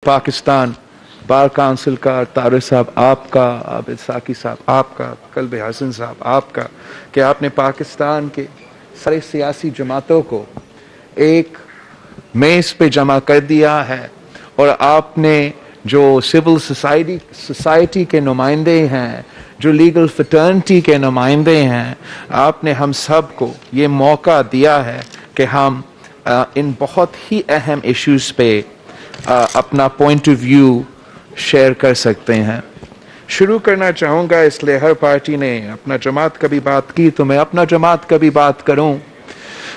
Pakistan bar council کا، طارق صاحب آپ کا، عابد ساقی صاحب آپ کا، قلب حسن صاحب آپ کا، کہ آپ نے پاکستان کے سارے سیاسی جماعتوں کو ایک میز پہ جمع کر دیا ہے، اور آپ نے جو سول سوسائٹی کے نمائندے ہیں، جو لیگل فٹرنٹی کے نمائندے ہیں، آپ نے ہم سب کو یہ موقع دیا ہے کہ ہم ان بہت ہی اہم ایشوز پہ اپنا پوائنٹ آف ویو شیئر کر سکتے ہیں۔ شروع کرنا چاہوں گا، اس لیے ہر پارٹی نے اپنا جماعت کا بھی بات کی تو میں اپنا جماعت کا بھی بات کروں۔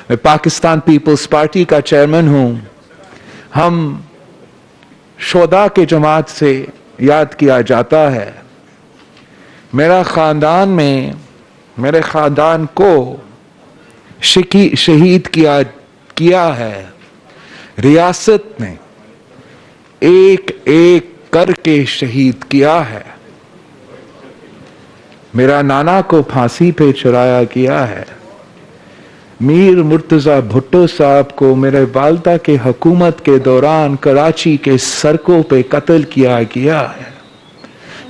میں پاکستان پیپلز پارٹی کا چیئرمین ہوں۔ ہم شہداء کے جماعت سے یاد کیا جاتا ہے۔ میرے خاندان کو شہید کیا ہے ریاست نے، ایک ایک کر کے شہید کیا ہے۔ میرا نانا کو پھانسی پہ چڑھایا گیا ہے۔ میر مرتضی بھٹو صاحب کو میرے والدہ کے حکومت کے دوران کراچی کے سڑکوں پہ قتل کیا گیا ہے۔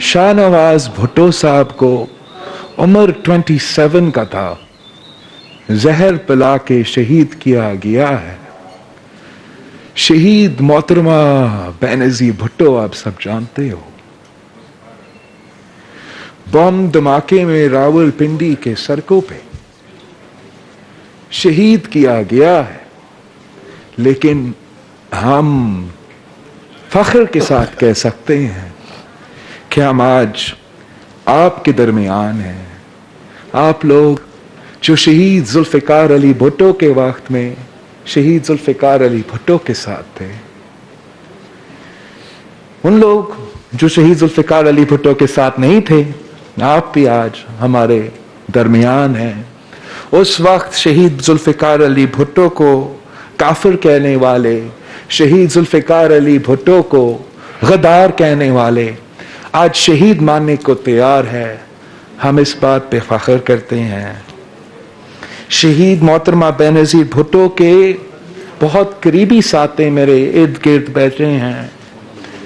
شاہ نواز بھٹو صاحب کو عمر 27 کا تھا، زہر پلا کے شہید کیا گیا ہے۔ شہید محترمہ بینظیر بھٹو آپ سب جانتے ہو۔ بم دھماکے میں راول پنڈی کے سڑکوں پہ شہید کیا گیا ہے، لیکن ہم فخر کے ساتھ کہہ سکتے ہیں کہ ہم آج آپ کے درمیان ہیں۔ آپ لوگ جو شہید ذوالفقار علی بھٹو کے وقت میں شہید ذوالفقار علی بھٹو کے ساتھ تھے، ان لوگ جو شہید ذوالفقار علی بھٹو کے ساتھ نہیں تھے، آپ بھی آج ہمارے درمیان ہیں۔ اس وقت شہید ذوالفقار علی بھٹو کو کافر کہنے والے، شہید ذوالفقار علی بھٹو کو غدار کہنے والے آج شہید ماننے کو تیار ہے۔ ہم اس بات پہ فخر کرتے ہیں۔ شہید محترمہ بینظیر بھٹو کے بہت قریبی ساتھی میرے ارد گرد بیٹھے ہیں،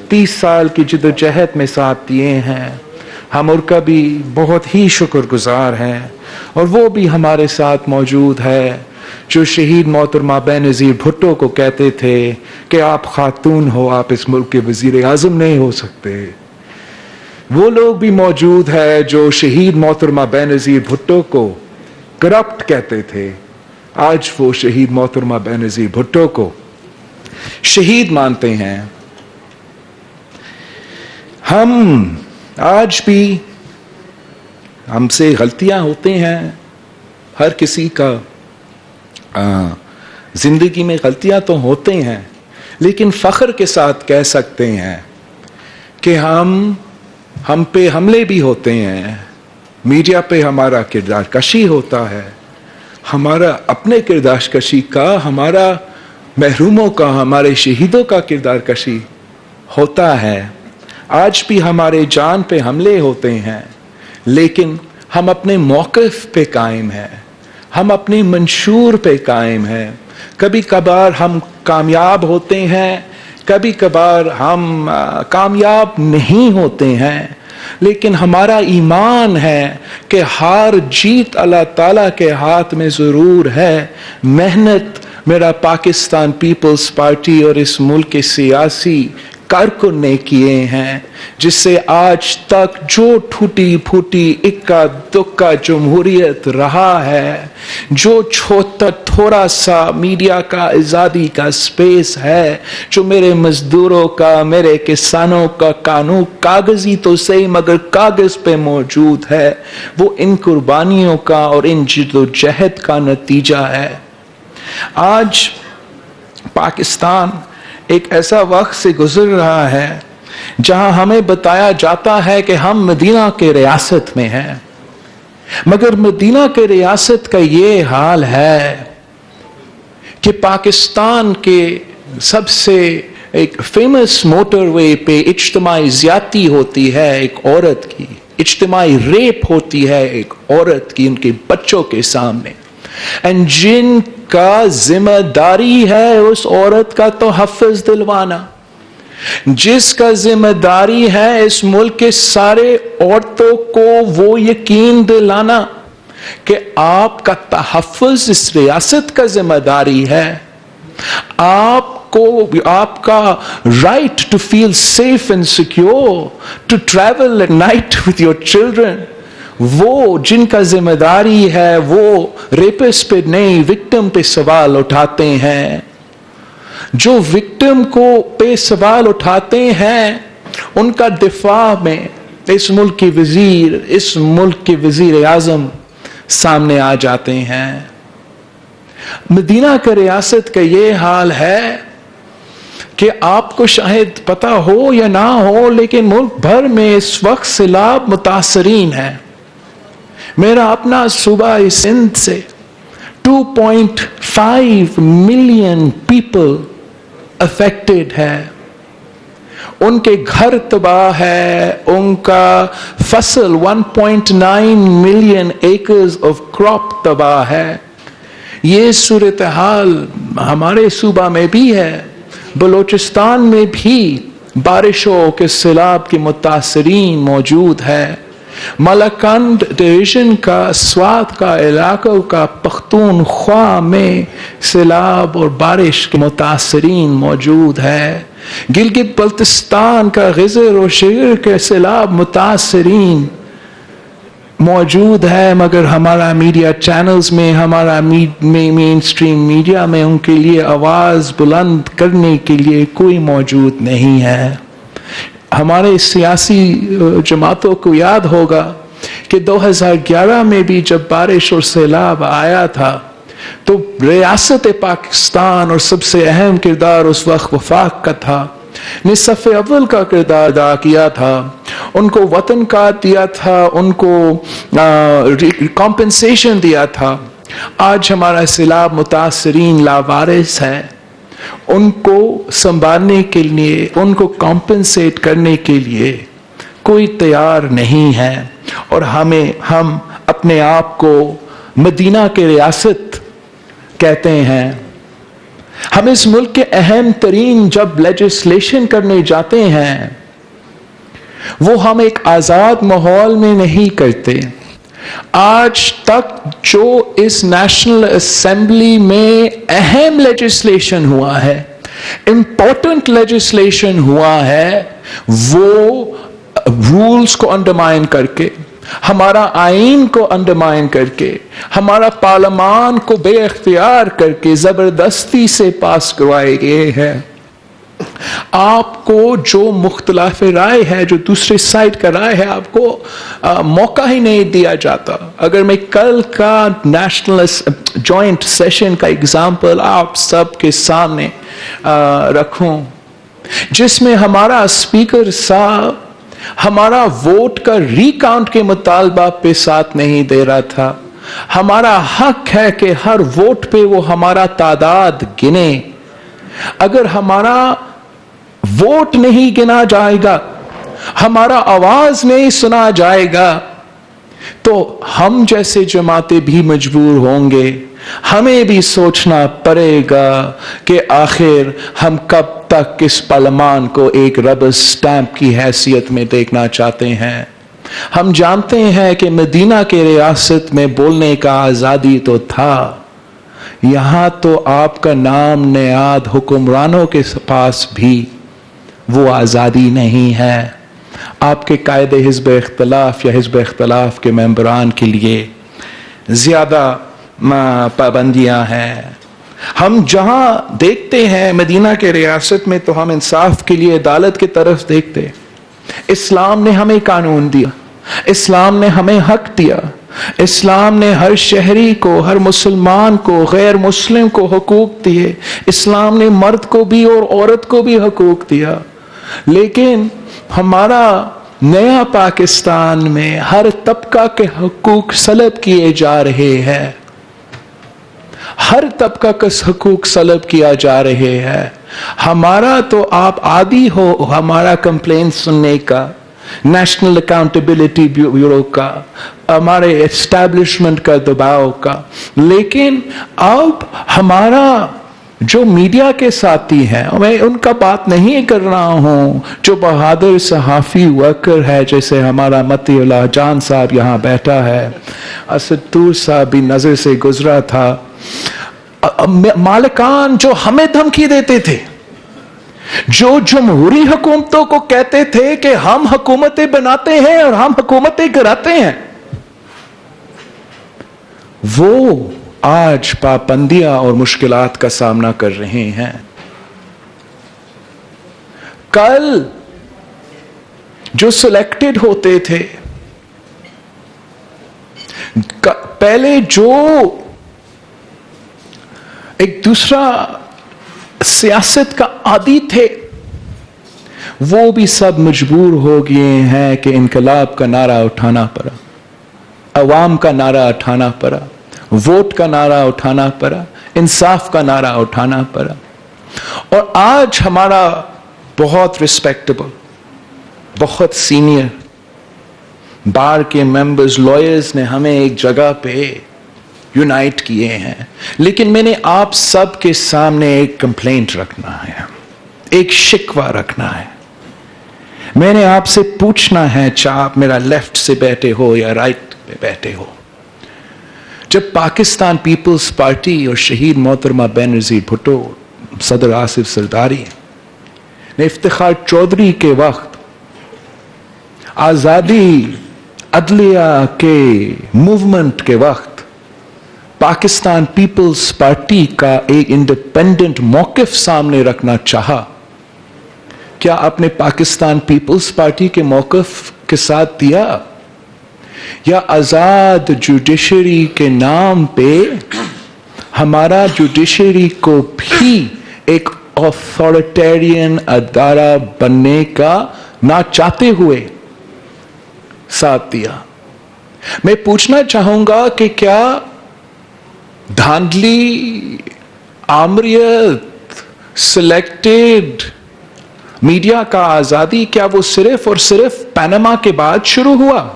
30 سال کی جدوجہد میں ساتھ دیے ہیں۔ ہم ان کا بھی بہت ہی شکر گزار ہیں، اور وہ بھی ہمارے ساتھ موجود ہے جو شہید محترمہ بینظیر بھٹو کو کہتے تھے کہ آپ خاتون ہو، آپ اس ملک کے وزیر اعظم نہیں ہو سکتے۔ وہ لوگ بھی موجود ہے جو شہید محترمہ بینظیر بھٹو کو کرپٹ کہتے تھے، آج وہ شہید محترمہ بینظیر بھٹو کو شہید مانتے ہیں۔ ہم آج بھی، ہم سے غلطیاں ہوتے ہیں، ہر کسی کا زندگی میں غلطیاں تو ہوتے ہیں، لیکن فخر کے ساتھ کہہ سکتے ہیں کہ ہم پہ حملے بھی ہوتے ہیں، میڈیا پہ ہمارا کردار کشی ہوتا ہے، ہمارا اپنے کردار کشی کا، ہمارا محروموں کا، ہمارے شہیدوں کا کردار کشی ہوتا ہے۔ آج بھی ہمارے جان پہ حملے ہوتے ہیں، لیکن ہم اپنے موقف پہ قائم ہیں، ہم اپنے منشور پہ قائم ہیں۔ کبھی کبھار ہم کامیاب ہوتے ہیں، کبھی کبھار ہم کامیاب نہیں ہوتے ہیں، لیکن ہمارا ایمان ہے کہ ہار جیت اللہ تعالیٰ کے ہاتھ میں ضرور ہے۔ محنت میرا پاکستان پیپلز پارٹی اور اس ملک کے سیاسی کارکن نے کیے ہیں، جس سے آج تک جو ٹوٹی پھوٹی اکا دکا جمہوریت رہا ہے، جو تھوڑا سا میڈیا کا آزادی کا سپیس ہے، جو میرے مزدوروں کا، میرے کسانوں کا قانون کاغذی تو صحیح مگر کاغذ پہ موجود ہے، وہ ان قربانیوں کا اور ان جدوجہد کا نتیجہ ہے۔ آج پاکستان ایک ایسا وقت سے گزر رہا ہے جہاں ہمیں بتایا جاتا ہے کہ ہم مدینہ کے ریاست میں ہیں، مگر مدینہ کے ریاست کا یہ حال ہے کہ پاکستان کے سب سے ایک فیمس موٹر وے پہ اجتماعی زیادتی ہوتی ہے ایک عورت کی، اجتماعی ریپ ہوتی ہے ایک عورت کی ان کے بچوں کے سامنے، جن کا ذمہ داری ہے اس عورت کا تحفظ دلوانا۔ جس کا ذمہ داری ہے اس ملک کے سارے عورتوں کو وہ یقین دلانا کہ آپ کا تحفظ اس ریاست کا ذمہ داری ہے. آپ کا right to feel safe and secure to travel at night with your children, وہ جن کا ذمہ داری ہے وہ ریپسٹ پہ نہیں، وکٹم پہ سوال اٹھاتے ہیں. جو وکٹم کو پہ سوال اٹھاتے ہیں ان کا دفاع میں اس ملک کے وزیر اعظم سامنے آ جاتے ہیں. مدینہ کا ریاست کا یہ حال ہے کہ آپ کو شاید پتا ہو یا نہ ہو، لیکن ملک بھر میں اس وقت سیلاب متاثرین ہے. میرا اپنا صوبہ سندھ سے 2.5 ملین پیپل افیکٹڈ ہے. ان کے گھر تباہ ہے، ان کا فصل 1.9 ملین ایکرز آف کراپ تباہ ہے. یہ صورتحال ہمارے صوبہ میں بھی ہے، بلوچستان میں بھی بارشوں کے سیلاب کے متاثرین موجود ہے. ملاکنڈ ڈویژن کا سوات کا علاقوں کا پختونخوا میں سیلاب اور بارش کے متاثرین موجود ہے. گلگت بلتستان کا غزر و شگر کے سیلاب متاثرین موجود ہے، مگر ہمارا میڈیا چینلز میں، ہمارا مین سٹریم میڈیا میں ان کے لیے آواز بلند کرنے کے لیے کوئی موجود نہیں ہے. ہمارے سیاسی جماعتوں کو یاد ہوگا کہ 2011 میں بھی جب بارش اور سیلاب آیا تھا تو ریاست پاکستان اور سب سے اہم کردار اس وقت وفاق کا تھا، نے صف اول کا کردار ادا کیا تھا. ان کو وطن کا دیا تھا، ان کو کمپنسیشن دیا تھا. آج ہمارا سیلاب متاثرین لاوارث ہے، ان کو سنبھالنے کے لیے، ان کو کمپنسیٹ کرنے کے لیے کوئی تیار نہیں ہے. اور ہم اپنے آپ کو مدینہ کے ریاست کہتے ہیں. ہم اس ملک کے اہم ترین جب لیجسلیشن کرنے جاتے ہیں وہ ہم ایک آزاد ماحول میں نہیں کرتے. آج تک جو اس نیشنل اسمبلی میں اہم لیجسلیشن ہوا ہے، امپورٹنٹ لیجسلیشن ہوا ہے، وہ رولز کو انڈرمائن کر کے، ہمارا آئین کو انڈرمائن کر کے، ہمارا پارلیمان کو بے اختیار کر کے زبردستی سے پاس کروائے گئے ہیں. آپ کو جو مختلف رائے ہے، جو دوسرے سائڈ کا رائے ہے، آپ کو موقع ہی نہیں دیا جاتا. اگر میں کل کا نیشنل جوائنٹ سیشن کا اگزامپل آپ سب کے سامنے رکھوں، جس میں ہمارا اسپیکر صاحب ہمارا ووٹ کا ری کاؤنٹ کے مطالبہ پہ ساتھ نہیں دے رہا تھا. ہمارا حق ہے کہ ہر ووٹ پہ وہ ہمارا تعداد گنے. اگر ہمارا ووٹ نہیں گنا جائے گا، ہمارا آواز نہیں سنا جائے گا، تو ہم جیسے جماعتیں بھی مجبور ہوں گے. ہمیں بھی سوچنا پڑے گا کہ آخر ہم کب تک اس پارلیمان کو ایک ربر سٹیمپ کی حیثیت میں دیکھنا چاہتے ہیں. ہم جانتے ہیں کہ مدینہ کے ریاست میں بولنے کا آزادی تو تھا، یہاں تو آپ کا نام نیاد حکمرانوں کے پاس بھی وہ آزادی نہیں ہے. آپ کے قائد حزب اختلاف یا حزب اختلاف کے ممبران کے لیے زیادہ پابندیاں ہیں. ہم جہاں دیکھتے ہیں مدینہ کے ریاست میں تو ہم انصاف کے لیے عدالت کی طرف دیکھتے. اسلام نے ہمیں قانون دیا، اسلام نے ہمیں حق دیا، اسلام نے ہر شہری کو، ہر مسلمان کو، غیر مسلم کو حقوق دیے. اسلام نے مرد کو بھی اور عورت کو بھی حقوق دیا. لیکن ہمارا نیا پاکستان میں ہر طبقہ کے حقوق سلب کیے جا رہے ہیں، ہر طبقہ کا حقوق سلب کیا جا رہے ہیں. ہمارا تو آپ عادی ہو ہمارا کمپلین سننے کا، نیشنل اکاؤنٹیبلٹی بیورو کا، ہمارے اسٹیبلشمنٹ کا دباؤ کا. لیکن اب ہمارا جو میڈیا کے ساتھی ہیں، میں ان کا بات نہیں کر رہا ہوں، جو بہادر صحافی ورکر ہے جیسے ہمارا متی اللہ جان صاحب یہاں بیٹھا ہے، اسد طور صاحب بھی نظر سے گزرا تھا، مالکان جو ہمیں دھمکی دیتے تھے، جو جمہوری حکومتوں کو کہتے تھے کہ ہم حکومتیں بناتے ہیں اور ہم حکومتیں کراتے ہیں، وہ آج پابندیاں اور مشکلات کا سامنا کر رہے ہیں۔ کل جو سلیکٹڈ ہوتے تھے، پہلے جو ایک دوسرا سیاست کا عادی تھے، وہ بھی سب مجبور ہو گئے ہیں کہ انقلاب کا نعرہ اٹھانا پڑا، عوام کا نعرہ اٹھانا پڑا، ووٹ کا نعرہ اٹھانا پڑا، انصاف کا نعرہ اٹھانا پڑا۔ اور آج ہمارا بہت ریسپیکٹیبل، بہت سینئر بار کے ممبرز، لائرز نے ہمیں ایک جگہ پہ یونائٹ کیے ہیں، لیکن میں نے آپ سب کے سامنے ایک کمپلینٹ رکھنا ہے، ایک شکوہ رکھنا ہے۔ میں نے آپ سے پوچھنا ہے، چاہے آپ میرا لیفٹ سے بیٹھے ہو یا رائٹ پہ بیٹھے ہو، جب پاکستان پیپلز پارٹی اور شہید محترمہ بینظیر بھٹو، صدر آصف زرداری نے افتخار چودھری کے وقت آزادی عدلیہ کے موومنٹ کے وقت پاکستان پیپلز پارٹی کا ایک انڈیپینڈنٹ موقف سامنے رکھنا چاہا، کیا آپ نے پاکستان پیپلز پارٹی کے موقف کے ساتھ دیا، یا آزاد جوڈیشری کے نام پہ ہمارا جوڈیشری کو بھی ایک اتھارٹیرین ادارہ بننے کا نہ چاہتے ہوئے ساتھ دیا؟ میں پوچھنا چاہوں گا کہ کیا دھاندلی، آمریت، سلیکٹڈ میڈیا کا آزادی، کیا وہ صرف اور صرف پاناما کے بعد شروع ہوا؟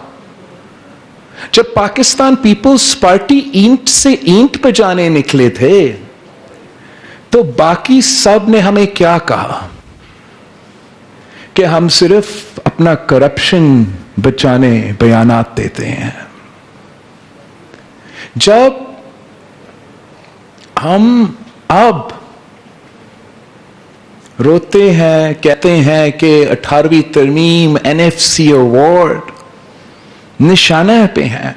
جب پاکستان پیپلز پارٹی اینٹ سے اینٹ پہ جانے نکلے تھے تو باقی سب نے ہمیں کیا کہا کہ ہم صرف اپنا کرپشن بچانے بیانات دیتے ہیں۔ جب ہم اب روتے ہیں، کہتے ہیں کہ 18ویں ترمیم NFC ایوارڈ نشانہ پہ ہیں،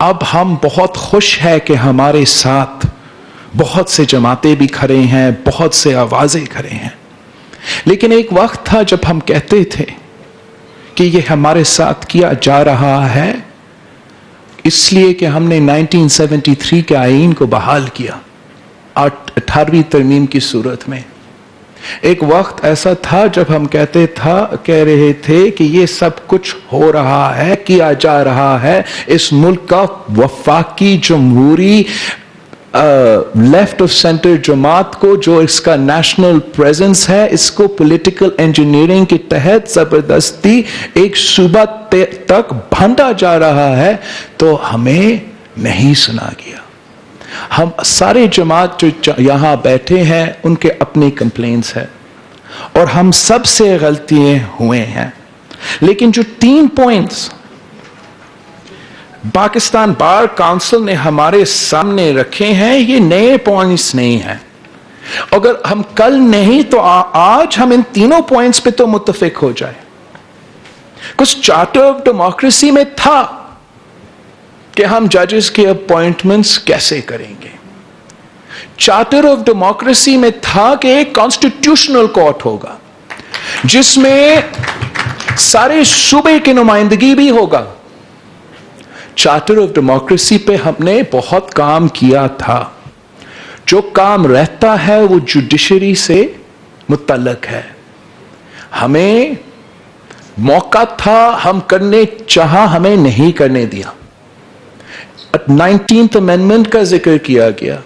اب ہم بہت خوش ہے کہ ہمارے ساتھ بہت سے جماعتیں بھی کھڑے ہیں، بہت سے آوازیں کھڑے ہیں، لیکن ایک وقت تھا جب ہم کہتے تھے کہ یہ ہمارے ساتھ کیا جا رہا ہے اس لیے کہ ہم نے 1973 کے آئین کو بحال کیا 18ویں ترمیم کی صورت میں۔ ایک وقت ایسا تھا جب ہم کہہ رہے تھے کہ یہ سب کچھ ہو رہا ہے، کیا جا رہا ہے، اس ملک کا وفاقی جمہوری لیفٹ آف سینٹر جماعت کو، جو اس کا نیشنل پریزنس ہے، اس کو پولیٹیکل انجینئرنگ کے تحت زبردستی ایک صوبہ تک بھانٹا جا رہا ہے، تو ہمیں نہیں سنا گیا۔ ہم سارے جماعت جو یہاں بیٹھے ہیں ان کے اپنی کمپلینٹس ہیں اور ہم سب سے غلطیاں ہوئے ہیں، لیکن جو 3 پوائنٹس پاکستان بار کونسل نے ہمارے سامنے رکھے ہیں، یہ نئے پوائنٹس نہیں ہیں۔ اگر ہم کل نہیں تو آج ہم ان تینوں پوائنٹس پہ تو متفق ہو جائے۔ کچھ چارٹر آف ڈیموکریسی میں تھا کہ ہم ججز کے اپوائنٹمنٹس کیسے کریں گے، چارٹر آف ڈیموکریسی میں تھا کہ ایک کانسٹیٹیوشنل کورٹ ہوگا جس میں سارے صوبے کی نمائندگی بھی ہوگا۔ چارٹر آف ڈیموکریسی پہ ہم نے بہت کام کیا تھا، جو کام رہتا ہے وہ جوڈیشری سے متعلق ہے۔ ہمیں موقع تھا، ہم کرنے چاہا، ہمیں نہیں کرنے دیا۔ 19th امینڈمنٹ کا ذکر کیا گیا۔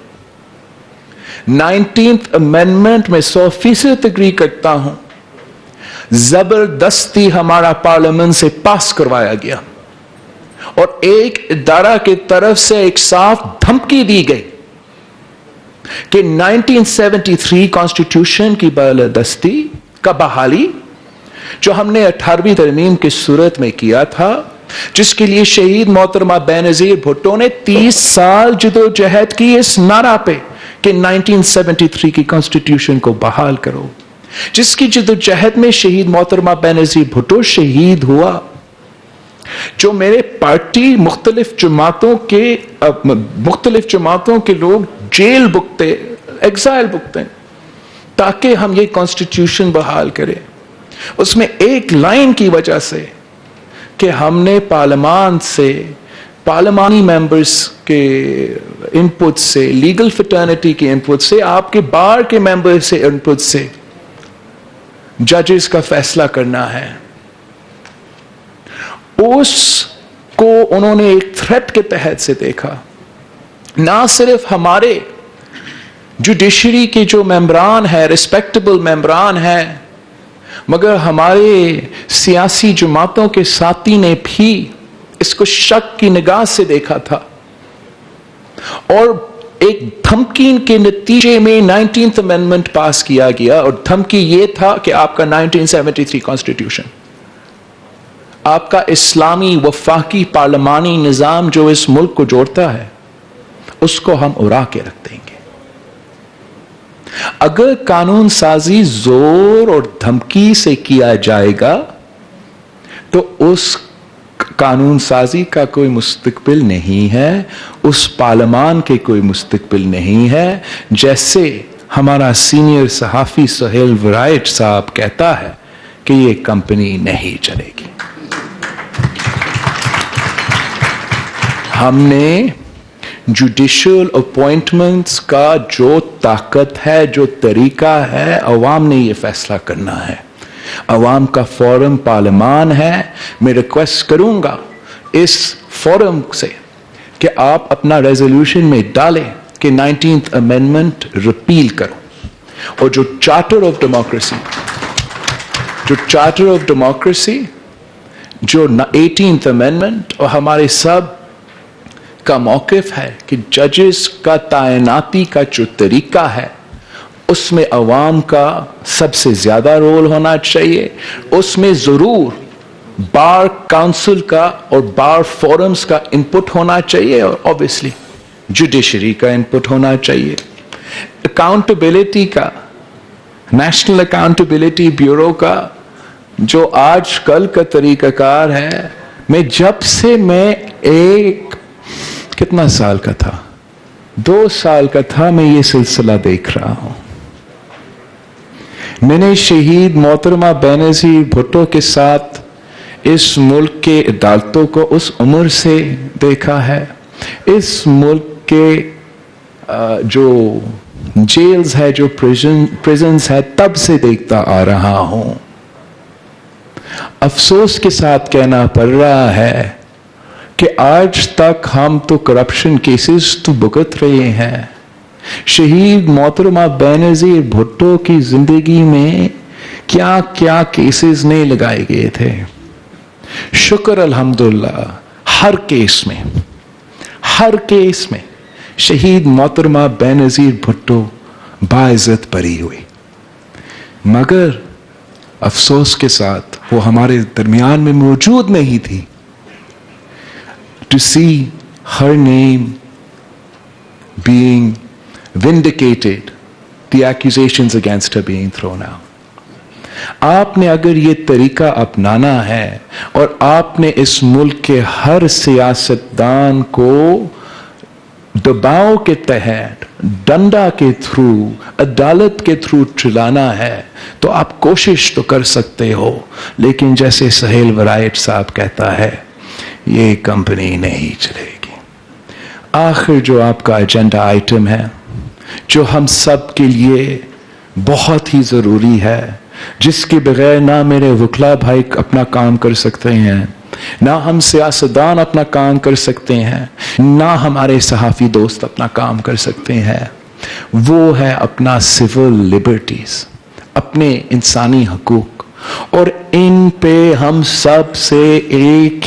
19th امینڈمنٹ میں 100% اگری کرتا ہوں، زبردستی ہمارا پارلیمنٹ سے پاس کروایا گیا اور ایک ادارہ کی طرف سے ایک صاف دھمکی دی گئی کہ 1973 کانسٹیٹیوشن کی بالادستی کا بحالی جو ہم نے 18ویں ترمیم کی صورت میں کیا تھا، جس کے لیے شہید محترمہ بینظیر بھٹو نے 30 سال جدوجہد کی اس نعرہ پہ کہ 1973 کی کانسٹیٹیوشن کو بحال کرو، جس کی جدوجہد میں شہید محترمہ بینظیر بھٹو شہید ہوا، جو میرے پارٹی مختلف جماعتوں کے لوگ جیل بکتے، ایگزائل بکتے تاکہ ہم یہ کانسٹیٹیوشن بحال کریں، اس میں ایک لائن کی وجہ سے کہ ہم نے پارلیمان سے، پارلیمانی ممبرز کے انپٹ سے، لیگل فٹرنیٹی کے انپٹ سے، آپ کے بار کے ممبر سے انپٹ سے ججز کا فیصلہ کرنا ہے، اس کو انہوں نے ایک تھریٹ کے تحت سے دیکھا۔ نہ صرف ہمارے جوڈیشری کے جو ممبران ہیں، ریسپیکٹیبل ممبران ہیں، مگر ہمارے سیاسی جماعتوں کے ساتھی نے بھی اس کو شک کی نگاہ سے دیکھا تھا، اور ایک دھمکی کے نتیجے میں 19th امینڈمنٹ پاس کیا گیا، اور دھمکی یہ تھا کہ آپ کا 1973 کانسٹیٹیوشن، آپ کا اسلامی وفاقی پارلیمانی نظام جو اس ملک کو جوڑتا ہے، اس کو ہم اڑا کے رکھ دیں گے۔ اگر قانون سازی زور اور دھمکی سے کیا جائے گا تو اس قانون سازی کا کوئی مستقبل نہیں ہے، اس پارلیمان کے کوئی مستقبل نہیں ہے، جیسے ہمارا سینئر صحافی سہیل ورائٹ صاحب کہتا ہے کہ یہ کمپنی نہیں چلے گی۔ ہم نے جوڈیشل اپوائنٹمنٹس کا جو طاقت ہے، جو طریقہ ہے، عوام نے یہ فیصلہ کرنا ہے، عوام کا فورم پارلیمان ہے۔ میں ریکویسٹ کروں گا اس فورم سے کہ آپ اپنا ریزولوشن میں ڈالیں کہ 19th امینڈمنٹ ریپیل کرو، اور جو چارٹر آف ڈیموکریسی، جو 18th امینڈمنٹ اور ہمارے سب کا موقف ہے کہ ججز کا تعیناتی کا جو طریقہ ہے، اس میں عوام کا سب سے زیادہ رول ہونا چاہیے، اس میں ضرور بار کاؤنسل کا اور بار فورمز کا انپٹ ہونا چاہیے، اور obviously جوڈیشری کا انپٹ ہونا چاہیے۔ اکاؤنٹیبلٹی کا، نیشنل اکاؤنٹیبلٹی بیورو کا جو آج کل کا طریقہ کار ہے، جب سے میں کتنا سال کا تھا، 2 سال کا تھا، میں یہ سلسلہ دیکھ رہا ہوں۔ میں نے شہید محترمہ بینظیر بھٹو کے ساتھ اس ملک کے عدالتوں کو اس عمر سے دیکھا ہے، اس ملک کے جو جیلز ہے، جو پریزنز ہے، تب سے دیکھتا آ رہا ہوں۔ افسوس کے ساتھ کہنا پڑ رہا ہے کہ آج تک ہم تو کرپشن کیسز تو بھگت رہے ہیں۔ شہید محترمہ بینظیر بھٹو کی زندگی میں کیا کیا کیسز نہیں لگائے گئے تھے، شکر الحمدللہ ہر کیس میں شہید محترمہ بینظیر بھٹو باعزت بری ہوئی، مگر افسوس کے ساتھ وہ ہمارے درمیان میں موجود نہیں تھی۔ To see her name being vindicated, the accusations against her being thrown out. آپ نے اگر یہ طریقہ اپنانا ہے اور آپ نے اس ملک کے ہر سیاستدان کو دباؤ کے تحت، ڈنڈا کے تھرو، عدالت کے تھرو چلانا ہے، تو آپ کوشش تو کر سکتے ہو، لیکن جیسے سہیل ورائٹ صاحب کہتا ہے، یہ کمپنی نہیں چلے گی۔ آخر جو آپ کا ایجنڈا آئٹم ہے، جو ہم سب کے لیے بہت ہی ضروری ہے، جس کے بغیر نہ میرے وکلا بھائی اپنا کام کر سکتے ہیں، نہ ہم سیاستدان اپنا کام کر سکتے ہیں، نہ ہمارے صحافی دوست اپنا کام کر سکتے ہیں، وہ ہے اپنا سول لبرٹیز، اپنے انسانی حقوق، اور ان پہ ہم سب سے ایک